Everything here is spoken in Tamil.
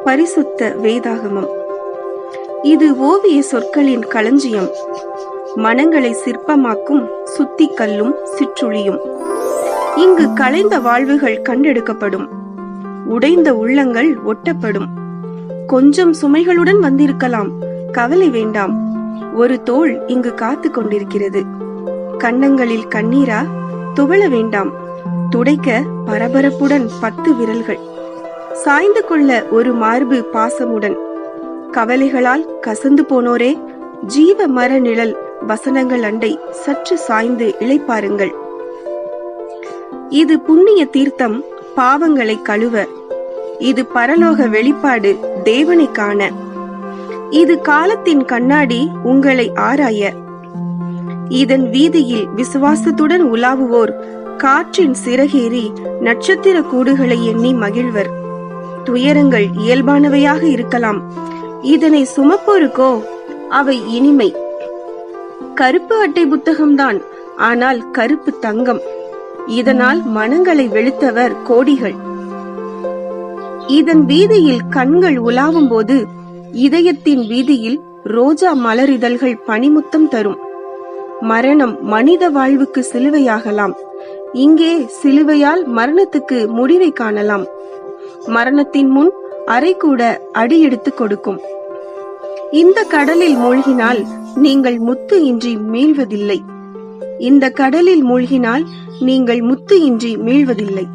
பரிசுத்த வேதாகமம். இது ஓவிய சொற்களின் களஞ்சியம். மனங்களை சிற்பமாக்கும் சுத்தி கல்லும் சிற்றுளியும். இங்கு கலைந்த வாழ்வுகள் கண்டெடுக்கப்படும், உடைந்த உள்ளங்கள் ஒட்டப்படும். கொஞ்சம் சுமைகளுடன் வந்திருக்கலாம், கவலை வேண்டாம். ஒரு தோள் இங்கு காத்து கொண்டிருக்கிறது. கன்னங்களில் கண்ணீரா? துவள வேண்டாம். துடைக்க பரபரப்புடன் 10 விரல்கள். சாய்ந்து கொள்ள ஒரு மார்பு பாசமுடன். கவலைகளால் கசந்து போனோரே, ஜீவ மர நிழல் வசனங்கள் அண்டை சற்று சாய்ந்து இளைப்பாருங்கள். இது புண்ணிய தீர்த்தம், பாவங்களை கழுவ. இது பரலோக வெளிப்பாடு, தேவனை காண. இது காலத்தின் கண்ணாடி, உங்களை ஆராய. இதன் வீதியில் விசுவாசத்துடன் உலாவுவோர் காற்றின் சிறகேறி நட்சத்திர கூடுகளை எண்ணி மகிழ்வர். துயரங்கள் இயல்பானவையாக இருக்கலாம், இதனை சுமப்போருக்கோ அவை இனிமை. கருப்பு அட்டை புத்தகம்தான், ஆனால் கருப்பு தங்கம். இதனால் மனங்களை வெளுத்தவர் கோடிகள். இதன் வீதியில் கண்கள் உலாவும் போது இதயத்தின் வீதியில் ரோஜா மலரிதழ்கள் பனிமுத்தம் தரும். மரணம் மனித வாழ்வுக்கு சிலுவையாகலாம். இங்கே சிலுவையால் மரணத்துக்கு முடிவை காணலாம். மரணத்தின் முன் அறை கூட அடியெடுத்து கொடுக்கும். இந்த கடலில் மூழ்கினால் நீங்கள் முத்து இன்றி மீள்வதில்லை. இந்த கடலில் மூழ்கினால் நீங்கள் முத்து இன்றி மீள்வதில்லை.